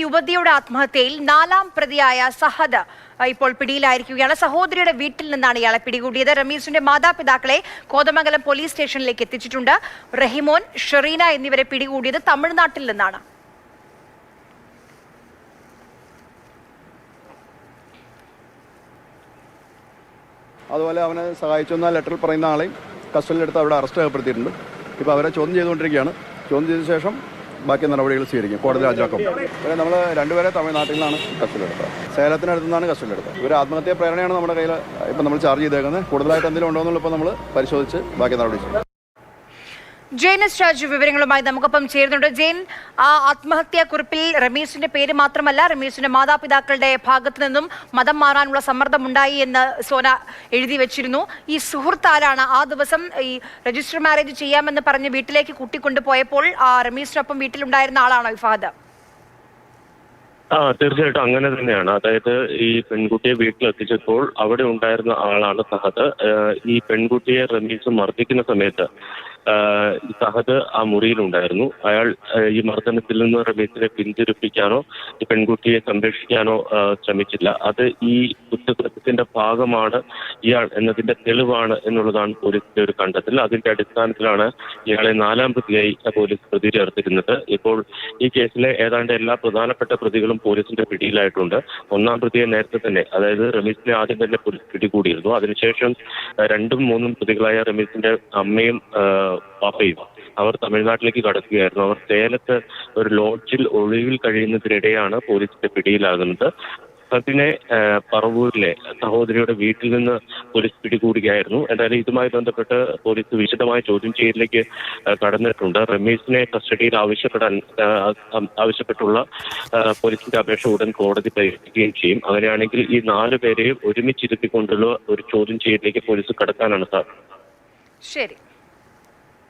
യുവതിയുടെ ആത്മഹത്യയിൽ 4ാം പ്രതിയായ സഹദ് ഇപ്പോൾ പിടിയിലായിരിക്കുകയാണ്. സഹോദരിയുടെ വീട്ടിൽ നിന്നാണ് ഇയാളെ പിടികൂടിയത്. റമീസിന്റെ മാതാപിതാക്കളെ കോതമംഗലം പോലീസ് സ്റ്റേഷനിലേക്ക് എത്തിച്ചിട്ടുണ്ട്. റഹിമോൻ, ഷെറീന എന്നിവരെ പിടികൂടിയത് തമിഴ്നാട്ടിൽ നിന്നാണ്. അതുപോലെ അവനെ സഹായിച്ചെന്ന ലെറ്ററിൽ പറയുന്ന ആളെയും കസ്റ്റഡിയിലെടുത്ത് അവിടെ അറസ്റ്റ് രേഖപ്പെടുത്തിയിട്ടുണ്ട്. ഇപ്പോൾ അവരെ ചോദ്യം ചെയ്തുകൊണ്ടിരിക്കുകയാണ്. ചോദ്യം ചെയ്ത ശേഷം ബാക്കി നടപടികൾ സ്വീകരിക്കും, കോടതി ഹാജരാക്കും. പിന്നെ നമ്മൾ രണ്ടുപേരെ തമിഴ്നാട്ടിൽ നിന്നാണ് കസ്റ്റഡിയിലെടുത്തത്, സേലത്തിനടുത്തു നിന്നാണ് കസ്റ്റഡിയിലെടുത്തത്. ഒരു ആത്മഹത്യാ പ്രേരണയാണ് നമ്മുടെ കയ്യിൽ ഇപ്പം നമ്മൾ ചാർജ് ചെയ്തേക്കുന്നത്. കൂടുതലായിട്ട് എന്തെങ്കിലും ഉണ്ടോ എന്നുള്ളത് ഇപ്പോൾ നമ്മൾ പരിശോധിച്ച് ബാക്കി നടപടി ചെയ്യും. ജെയിൻ എസ് രാജു വിവരങ്ങളുമായി നമുക്കൊപ്പം ചേരുന്നുണ്ട്. ജെയിൻ, ആ ആത്മഹത്യാക്കുറിപ്പിൽ റമീസിന്റെ പേര് മാത്രമല്ല, റമീസിന്റെ മാതാപിതാക്കളുടെ ഭാഗത്തു നിന്നും മതം മാറാനുള്ള സമ്മർദ്ദമുണ്ടായി എന്ന് സോന എഴുതി വെച്ചിരുന്നു. ഈ സുഹൃത്ത് ആരാണ്? ആ ദിവസം ഈ രജിസ്റ്റർ മാരേജ് ചെയ്യാമെന്ന് പറഞ്ഞ് വീട്ടിലേക്ക് കൂട്ടിക്കൊണ്ടുപോയപ്പോൾ റമീസിനൊപ്പം വീട്ടിലുണ്ടായിരുന്ന ആളാണോ ഫഹദ്? തീർച്ചയായിട്ടും അങ്ങനെ തന്നെയാണ്. അതായത് ഈ പെൺകുട്ടിയെ വീട്ടിലെത്തിച്ചപ്പോൾ അവിടെ ഉണ്ടായിരുന്ന ആളാണ് സഹദ്. ഈ പെൺകുട്ടിയെ റമീസ് മർദ്ദിക്കുന്ന സമയത്ത് സഹദ് ആ മുറിയിലുണ്ടായിരുന്നു. അയാൾ ഈ മർദ്ദനത്തിൽ നിന്ന് റമീസിനെ പിന്തിരിപ്പിക്കാനോ ഈ പെൺകുട്ടിയെ സംരക്ഷിക്കാനോ ശ്രമിച്ചില്ല. അത് ഈ കുറ്റകൃത്യത്തിന്റെ ഭാഗമാണ് ഇയാൾ എന്നതിന്റെ തെളിവാണ് എന്നുള്ളതാണ് പോലീസിന്റെ ഒരു കണ്ടെത്തൽ. അതിന്റെ അടിസ്ഥാനത്തിലാണ് ഇയാളെ 4ാം പ്രതിയായി പോലീസ് പ്രതി ചേർത്തിരുന്നത്. ഇപ്പോൾ ഈ കേസിലെ ഏതാണ്ട് എല്ലാ പ്രധാനപ്പെട്ട പ്രതികളും പോലീസിന്റെ പിടിയിലായിട്ടുണ്ട്. 1ാം പ്രതിയെ നേരത്തെ തന്നെ, അതായത് റമീസിനെ ആദ്യം തന്നെ പോലീസ് പിടികൂടിയിരുന്നു. അതിനുശേഷം 2ഉം 3ഉം പ്രതികളായ റമീസിന്റെ അമ്മയും പാപ്പയും അവർ തമിഴ്നാട്ടിലേക്ക് കടക്കുകയായിരുന്നു. അവർ സേലത്ത് ഒരു ലോഡ്ജിൽ ഒളിവിൽ കഴിയുന്നതിനിടെയാണ് പോലീസിന്റെ പിടിയിലാകുന്നത്. അതിനെ പറവൂരിലെ സഹോദരിയുടെ വീട്ടിൽ നിന്ന് പോലീസ് പിടികൂടുകയായിരുന്നു. എന്തായാലും ഇതുമായി ബന്ധപ്പെട്ട് പോലീസ് വിശദമായ ചോദ്യം ചെയ്യലിലേക്ക് കടന്നിട്ടുണ്ട്. റമീസിനെ കസ്റ്റഡിയിൽ ആവശ്യപ്പെട്ടുള്ള പോലീസിന്റെ അപേക്ഷ ഉടൻ കോടതി പരിഗണിക്കുകയും ചെയ്യും. അങ്ങനെയാണെങ്കിൽ ഈ 4 പേരെയും ഒരുമിച്ചിരുത്തിക്കൊണ്ടുള്ള ഒരു ചോദ്യം ചെയ്യലിലേക്ക് പോലീസ് കടക്കാനാണ് സാർ. ശരി.